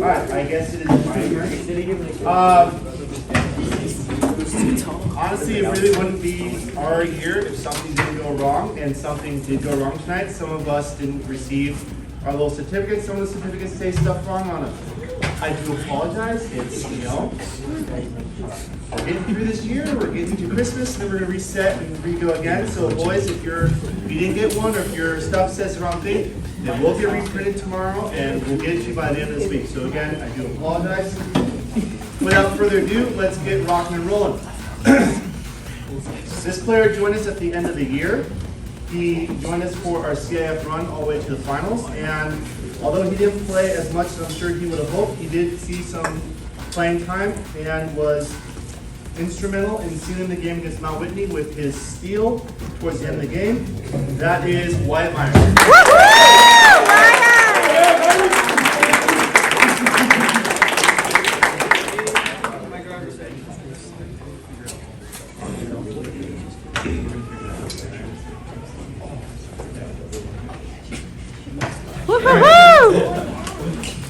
Alright, I guess it is my turn. Honestly, it really wouldn't be our year if something didn't go wrong, and something did go wrong tonight. Some of us didn't receive our little certificates. Some of the certificates say stuff wrong on them. I do apologize. It's, we're getting through this year, we're getting to Christmas, then we're going to reset and re-go again. So boys, if you didn't get one, or if your stuff says the wrong thing, then we'll get reprinted tomorrow, and we'll get it to you by the end of this week. So again, I do apologize. Without further ado, let's get rocking and rolling. This player joined us at the end of the year. He joined us for our CIF run all the way to the finals, and although he didn't play as much as I'm sure he would have hoped, he did see some playing time and was instrumental in sealing the game against Mount Whitney with his steal towards the end of the game. That is Wyatt Myers.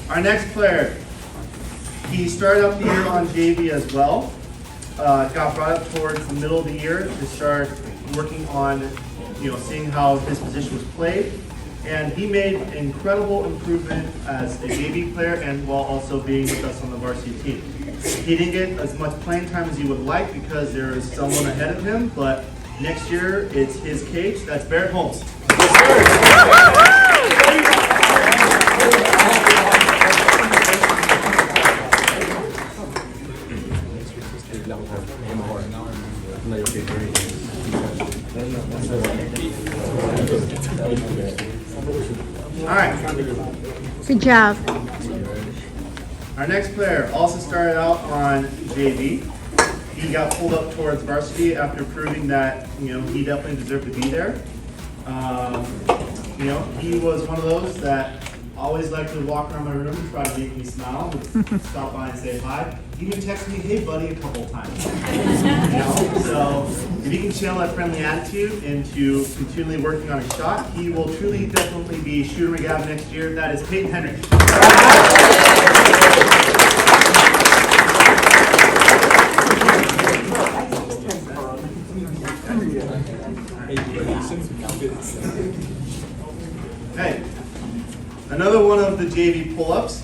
Our next player, he started up the year on JV as well. Got brought up towards the middle of the year to start working on, seeing how his position was played. And he made incredible improvement as a JV player and while also being with us on the varsity team. He didn't get as much playing time as he would like because there is someone ahead of him, but next year it's his cage. That's Barrett Holmes. All right. Good job. Our next player also started out on JV. He got pulled up towards varsity after proving that he definitely deserved to be there. He was one of those that always liked to walk around my room and try to make me smile, would stop by and say hi. He even texted me, "Hey buddy," a couple of times. So if he can channel that friendly attitude into continually working on a shot, he will truly definitely be Shooter McGavin next year. That is Peyton Henry. Hey, another one of the JV pull-ups.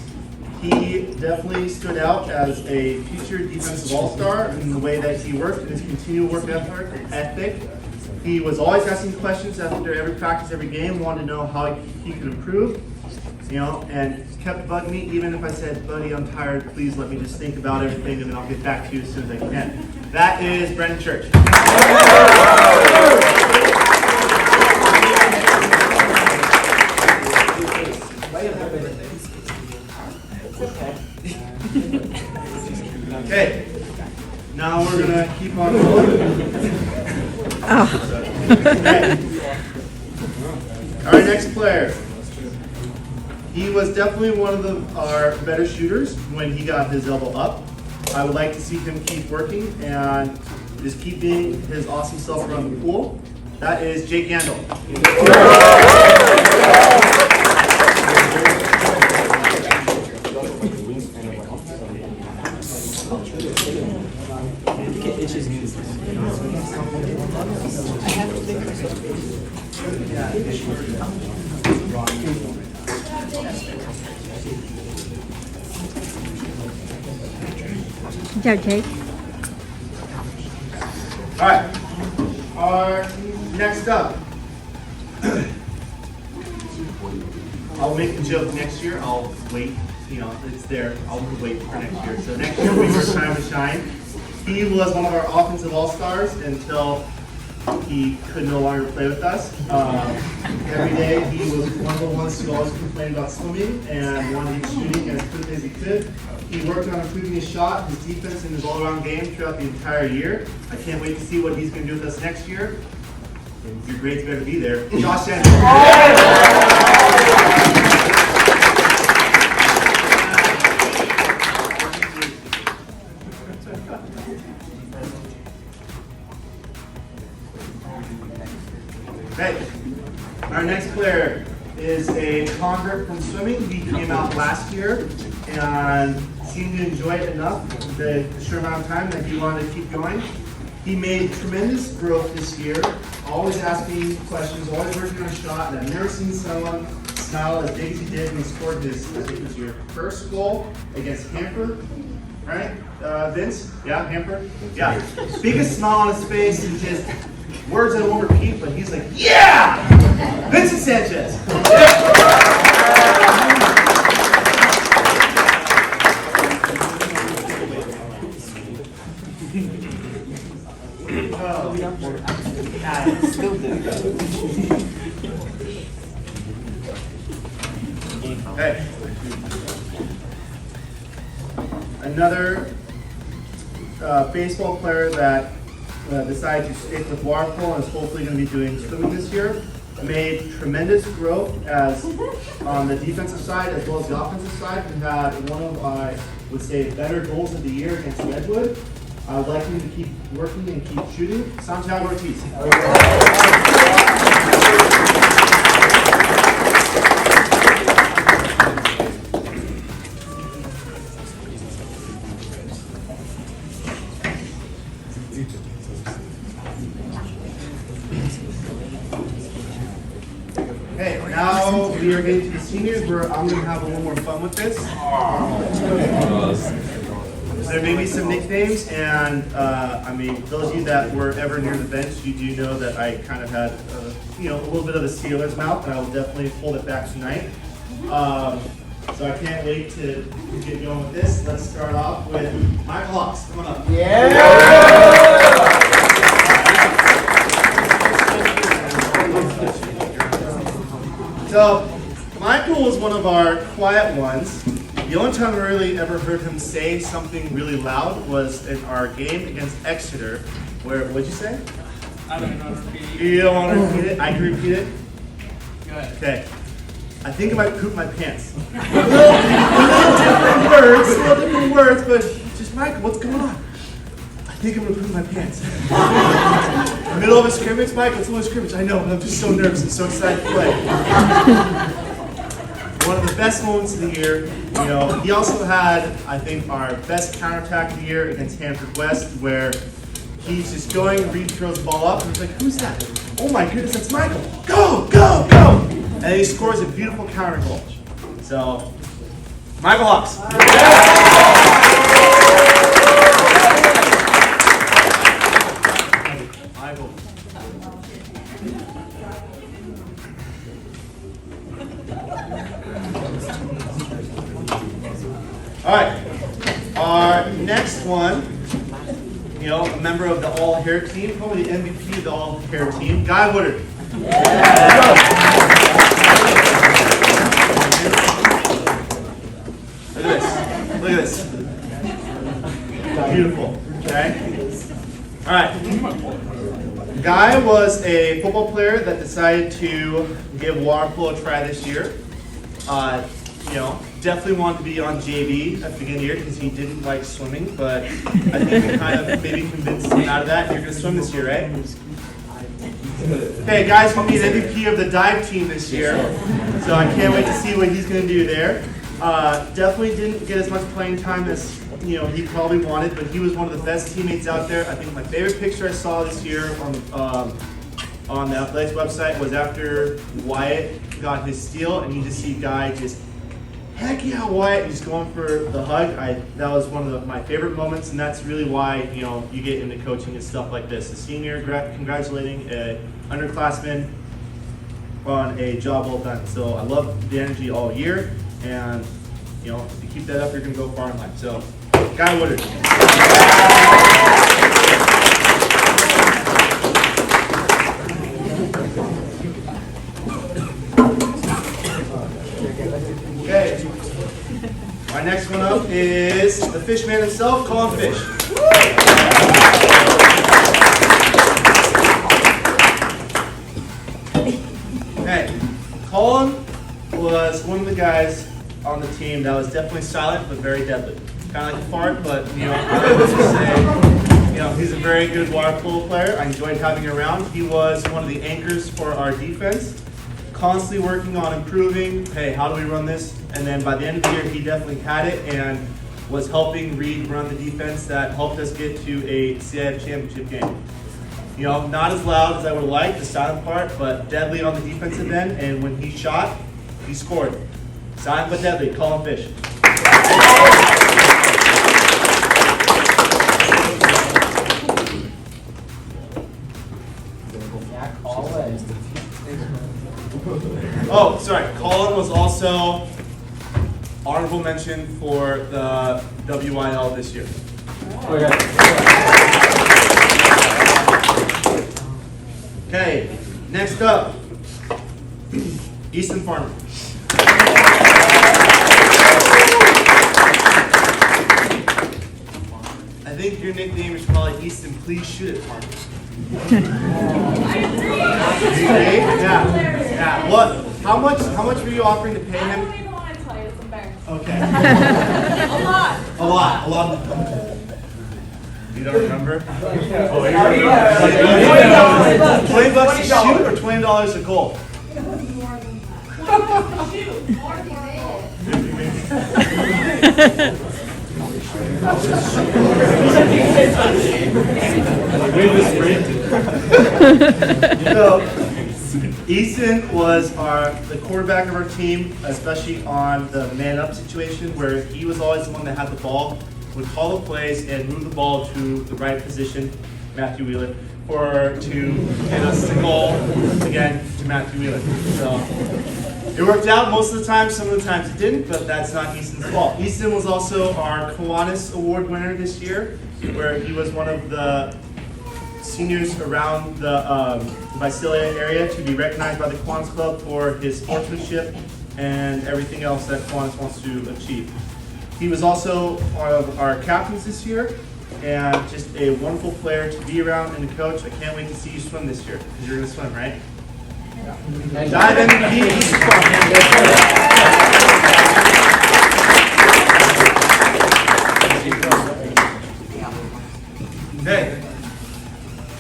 He definitely stood out as a future defensive all-star in the way that he worked and his continual work ethic. He was always asking questions after every practice, every game, wanted to know how he could improve, and kept bugging me even if I said, "Buddy, I'm tired, please let me just think about everything and then I'll get back to you as soon as I can." That is Brendan Church. Okay, now we're going to keep on rolling. Okay. Our next player. He was definitely one of our better shooters when he got his elbow up. I would like to see him keep working and just keep being his awesome self around the pool. That is Jake Yandel. Good job, Jake. All right. Our next up. I'll make the joke next year. I'll wait. It's there. I'll wait for next year. So next year will be our time to shine. He was one of our offensive all-stars until he could no longer play with us. Every day he was one of the ones who always complained about swimming and wanted to get shooting as quickly as he could. He worked on improving his shot, his defense, and his all-around game throughout the entire year. I can't wait to see what he's going to do with us next year. And your grades better be there. Josh Anderson. Okay. Our next player is a convert from swimming. He came out last year and seemed to enjoy it enough, the short amount of time, that he wanted to keep going. He made tremendous growth this year, always asking questions, always working on a shot, and I've never seen someone smile as big as he did when he scored his, I think it was your first goal against Hamper, right? Vince? Yeah, Hamper? Yeah. Biggest smile on his face and just words I won't repeat, but he's like, yeah! Vincent Sanchez! Still do. Okay. Another baseball player that decided to stick with water polo and is hopefully going to be doing swimming this year. Made tremendous growth as on the defensive side as well as the offensive side. He had one of, I would say, better goals of the year against Redwood. I would like him to keep working and keep shooting. Santiago Ortiz. Okay, now we are getting to the seniors where I'm going to have a little more fun with this. There may be some nicknames, and I mean, those of you that were ever near the bench, you do know that I kind of had, a little bit of a Steelers mouth, and I will definitely hold it back tonight. So I can't wait to get going with this. Let's start off with Michael Hawks. Come on up. So Michael was one of our quiet ones. The only time I really ever heard him say something really loud was in our game against Exeter, where, what'd you say? I don't know how to repeat it. You don't want to repeat it? I can repeat it? Go ahead. Okay. I think I might poop my pants. a little different words, but just, Michael, what's going on? I think I'm going to poop my pants. Middle of a scrimmage, Michael, it's a little scrimmage. I know, but I'm just so nervous and so excited to play. One of the best moments of the year. He also had, I think, our best counterattack of the year against Hanford West, where he's just going, Reed throws the ball up, and he's like, who's that? Oh my goodness, that's Michael. Go, go, go! And then he scores a beautiful counter goal. So, Michael Hawks. Michael. All right, our next one, a member of the all-hair team, probably the MVP of the all-hair team, Guy Woodard. Look at this. Beautiful, okay? All right. Guy was a football player that decided to give water polo a try this year. Definitely wanted to be on JV at the beginning of the year because he didn't like swimming, but I think we kind of maybe convinced him out of that. You're going to swim this year, right? Okay, guys, we need MVP of the dive team this year, so I can't wait to see what he's going to do there. Definitely didn't get as much playing time as he probably wanted, but he was one of the best teammates out there. I think my favorite picture I saw this year on the Athletics website was after Wyatt got his steal, and you just see Guy just, heck yeah, Wyatt, just going for the hug. That was one of my favorite moments, and that's really why you get into coaching and stuff like this. A senior congratulating an underclassman on a job well done. So I love the energy all year, and if you keep that up, you're gonna go far in life. So, Guy Woodard. Okay. Our next one up is the fish man himself, Coleman Fish. Okay. Coleman was one of the guys on the team that was definitely silent but very deadly. Kind of like a fart, but let's just say, he's a very good water polo player. I enjoyed having him around. He was one of the anchors for our defense. constantly working on improving, hey, how do we run this? And then by the end of the year, he definitely had it and was helping Reed run the defense that helped us get to a CIF championship game. You know, not as loud as I would have liked, the silent part, but deadly on the defensive end, and when he shot, he scored. Silent but deadly, call him Fish. Oh, sorry, Colin was also honorable mention for the WIL this year. Okay, next up, Easton Farmer. I think your nickname is probably Easton, please shoot it, Farmer. Yeah. What? How much were you offering to pay him? I don't even want to tell you. It's embarrassing. Okay. A lot. A lot. You don't remember? $20 a shoot or $20 a goal? More than that. Shoot. More than So, Easton was the quarterback of our team, especially on the man-up situation where he was always the one that had the ball, would call the plays and move the ball to the right position, Matthew Wheeler, to get us the goal, again, to Matthew Wheeler. So, it worked out most of the time, some of the times it didn't, but that's not Easton's fault. Easton was also our Kiwanis Award winner this year, where he was one of the seniors around the Visalia area to be recognized by the Kiwanis Club for his sportsmanship and everything else that Kiwanis wants to achieve. He was also one of our captains this year and just a wonderful player to be around and a coach. I can't wait to see you swim this year because you're going to swim, right? Dive in, he's Okay.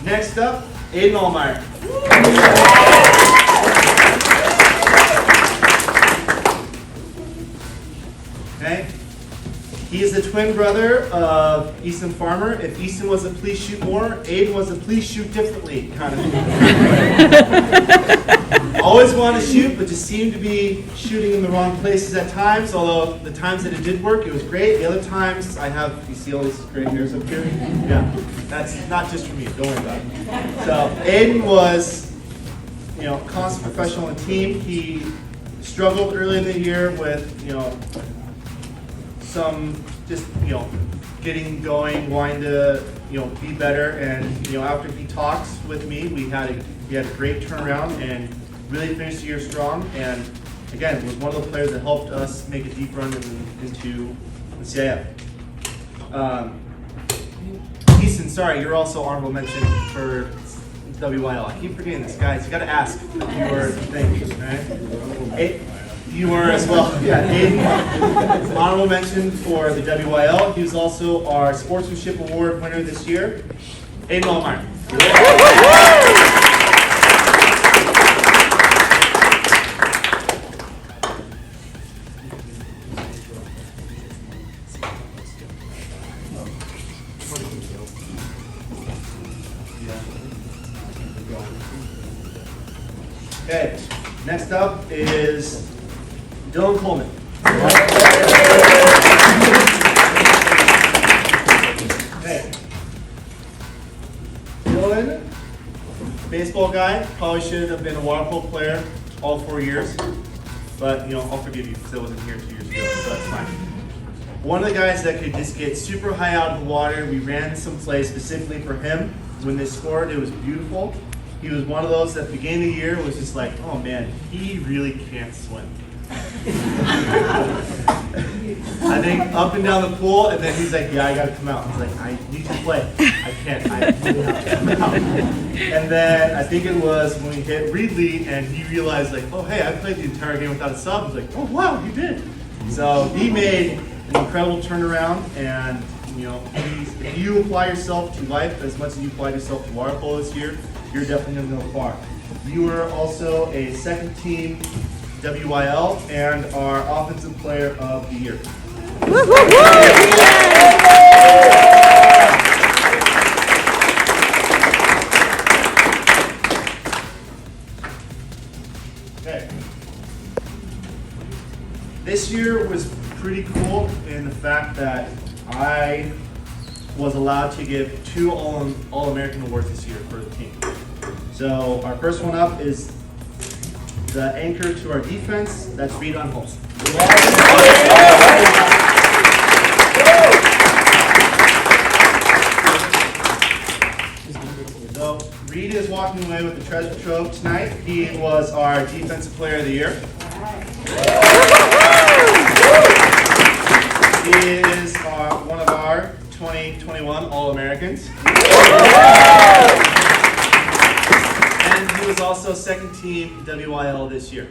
Next up, Aidan Olmeyer. Okay. He is the twin brother of Easton Farmer. If Easton was a please shoot more, Aidan was a please shoot differently kind of Always wanted to shoot, but just seemed to be shooting in the wrong places at times. Although the times that it did work, it was great. The other times, you see all these great hairs up here? Yeah, that's not just for me. Don't worry about it. So Aidan was, constant professional on the team. He struggled early in the year with, some just, getting going, wanting to, be better. And, after he talks with me, we had a great turnaround and really finished the year strong. And again, was one of the players that helped us make a deep run into the CIF. Easton, sorry, you're also honorable mention for WIL. I keep forgetting this, guys. You got to ask if you were. Thank you. Right? You were as well. Yeah, Aidan, honorable mention for the WIL. He was also our Sportsmanship Award winner this year. Aidan Olmeyer. Okay, next up is Coleman. Okay. Dylan, baseball guy, probably should have been a water polo player all 4 years, but I'll forgive you because I wasn't here 2 years ago, so that's fine. One of the guys that could just get super high out of the water, we ran some plays specifically for him. When they scored, it was beautiful. He was one of those at the beginning of the year was just like, oh man, he really can't swim. I think up and down the pool, and then he's like, yeah, I gotta come out. I was like, I need to play. I can't. I really have to come out. And then I think it was when we hit Reedley, and he realized like, oh hey, I played the entire game without a sub. I was like, oh wow, you did. So he made an incredible turnaround, and if you apply yourself to life as much as you applied yourself to water polo this year, you're definitely gonna go far. You were also a second team WYL and our offensive player of the year. Okay. This year was pretty cool in the fact that I was allowed to give 2 All-American awards this year for the team. So our first one up is the anchor to our defense. That's Aidan Olmeyer. So Reed is walking away with the treasure trove tonight. He was our defensive player of the year. He is one of our 2021 All-Americans. And he was also second team WYL this year.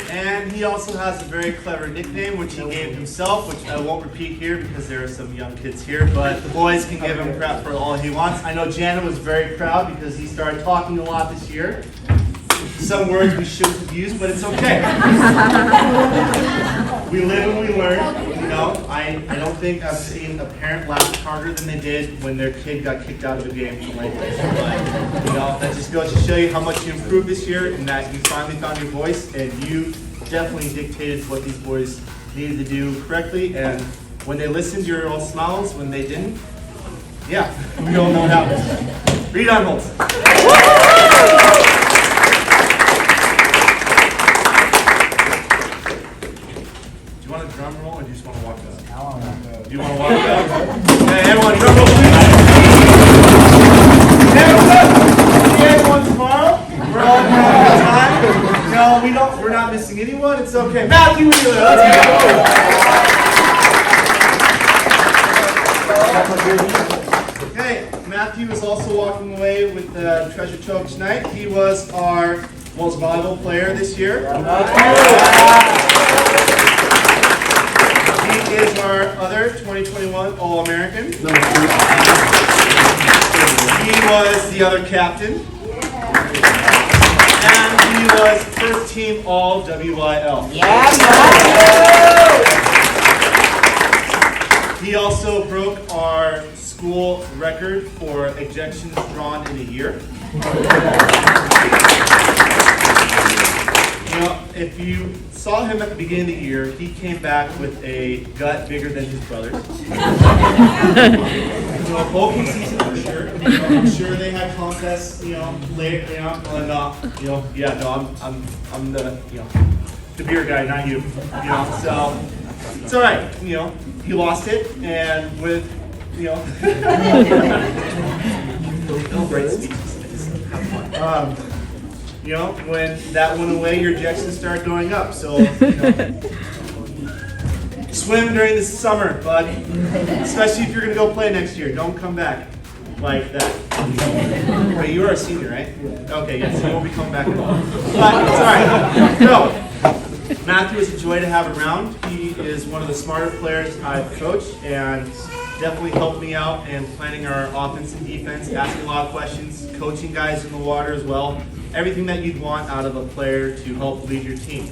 And he also has a very clever nickname, which he gave himself, which I won't repeat here because there are some young kids here, but the boys can give him crap for all he wants. I know Janet was very proud because he started talking a lot this year. Some words we shouldn't have used, but it's okay. We live and we learn. You know, I don't think I've seen a parent laugh harder than they did when their kid got kicked out of a game like this. But, you know, that just goes to show you how much you improved this year and that you finally found your voice and you definitely dictated what these boys needed to do correctly. And when they listened, you were all smiles. When they didn't, yeah, we all know what happens. Aidan Olmeyer. Do you want a drum roll or do you just want to walk up? Do you want to walk up? Hey, everyone, drum roll, please. Hey, what's up? See everyone tomorrow? We're all having a time. No, we're not missing anyone. It's okay. Matthew Wheeler, let's go. Okay, Matthew is also walking away with the treasure trove tonight. He was our most valuable player this year. He is our other 2021 All-American. He was the other captain. And he was first team All-WYL. He also broke our school record for ejections drawn in a year. You know, if you saw him at the beginning of the year, he came back with a gut bigger than his brother's. You know, bulking season for sure. I'm sure they had contests, you know, later, you know, and you know, yeah, no, I'm the, you know, the beer guy, not you. You know, so it's all right. You know, he lost it, and with, you know, no great speeches. Have fun. You know, when that went away, your ejections started going up. So, you know, swim during the summer, bud. Especially if you're going to go play next year. Don't come back like that. Wait, you are a senior, right? Okay, yes, you won't be coming back at all. But it's all right. So, Matthew is a joy to have around. He is one of the smarter players I've coached and definitely helped me out in planning our offense and defense, asking a lot of questions, coaching guys in the water as well. Everything that you'd want out of a player to help lead your team.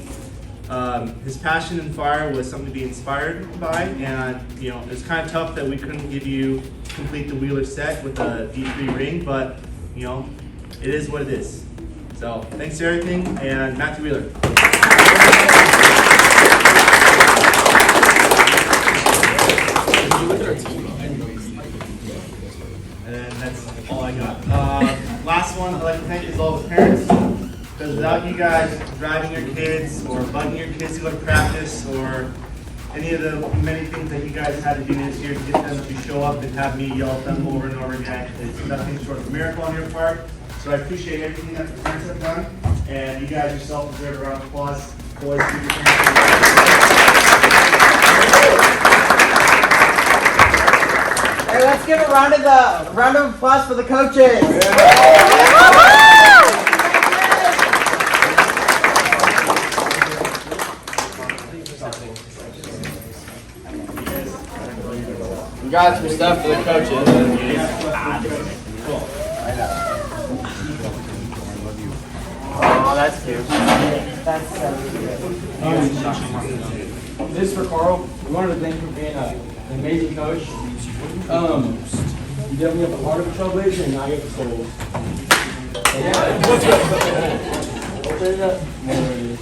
His passion and fire was something to be inspired by, and you know, it's kind of tough that we couldn't give you complete the Wheeler set with a D3 ring, but you know, it is what it is. So thanks for everything, and Matthew Wheeler. And that's all I got. Last one I'd like to thank is all the parents, because without you guys driving your kids or bugging your kids to go to practice or any of the many things that you guys had to do this year to get them to show up and have me yell at them over and over again, it's nothing short of a miracle on your part. So I appreciate everything that the parents have done, and you guys yourself deserve a round of applause. Boys, give your parents. Hey, let's give a round of applause for the coaches. We got some stuff for the coaches. Oh, that's cute. That's so cute. This is for Carl. We wanted to thank you for being an amazing coach. You definitely have the heart of a trailblazer and now you have the soul. Open it up. There it is.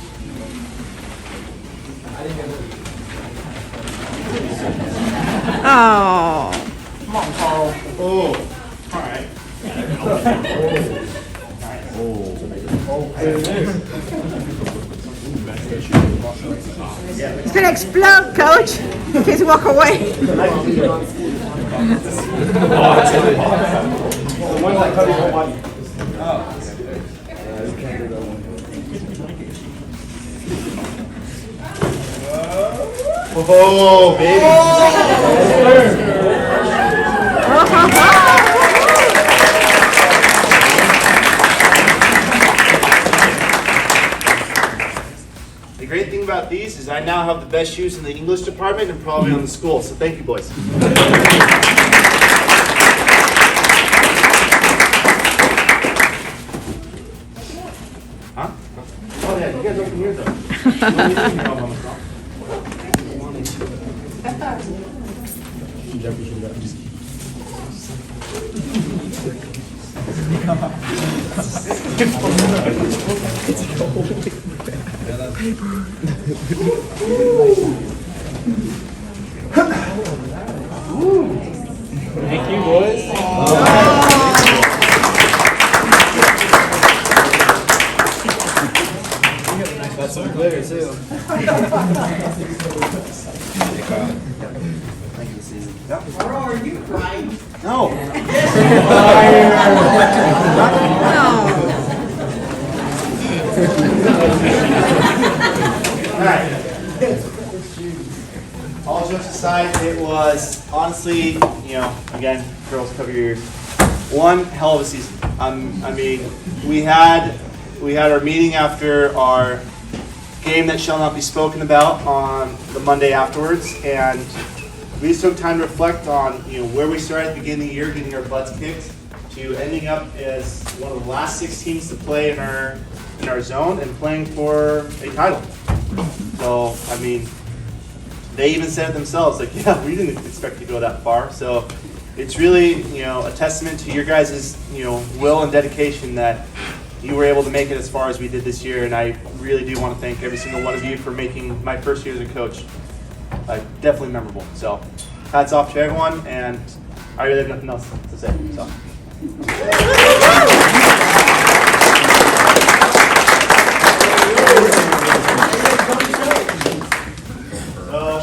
I didn't get it. Oh. Come on, Carl. Oh, all right. There it is. It's gonna explode, coach. Kids walk away. The one that covers your body. Oh, baby. The great thing about these is I now have the best shoes in the English department and probably on the school, so thank you, boys. Huh? Oh yeah, you guys open yours though. Thank you, boys. That's some glitter, too. Carl, are you crying? No. All right. All jokes aside, it was honestly, again, girls cover your ears. One hell of a season. I mean, we had our meeting after our game that shall not be spoken about on the Monday afterwards, and we just took time to reflect on where we started at the beginning of the year, getting our butts kicked, to ending up as one of the last 6 teams to play in our zone and playing for a title. So I mean, they even said it themselves, like, yeah, we didn't expect to go that far. So it's really a testament to your guys' will and dedication that you were able to make it as far as we did this year. And I really do want to thank every single one of you for making my first year as a coach definitely memorable. So hats off to everyone, and I really have nothing else to say. So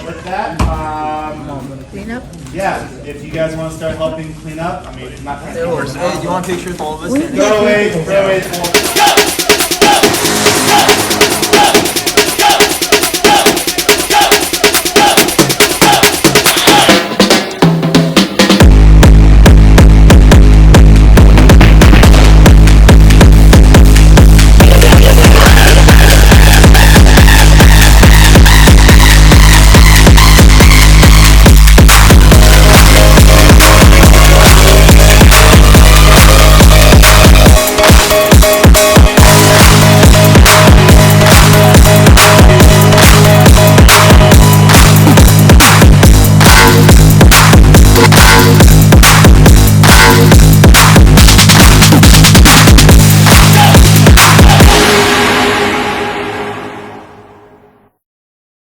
with that, Clean up. yeah, if you guys want to start helping clean up, I mean, I'm not trying to. Hey, do you want a picture with all of us? Go away.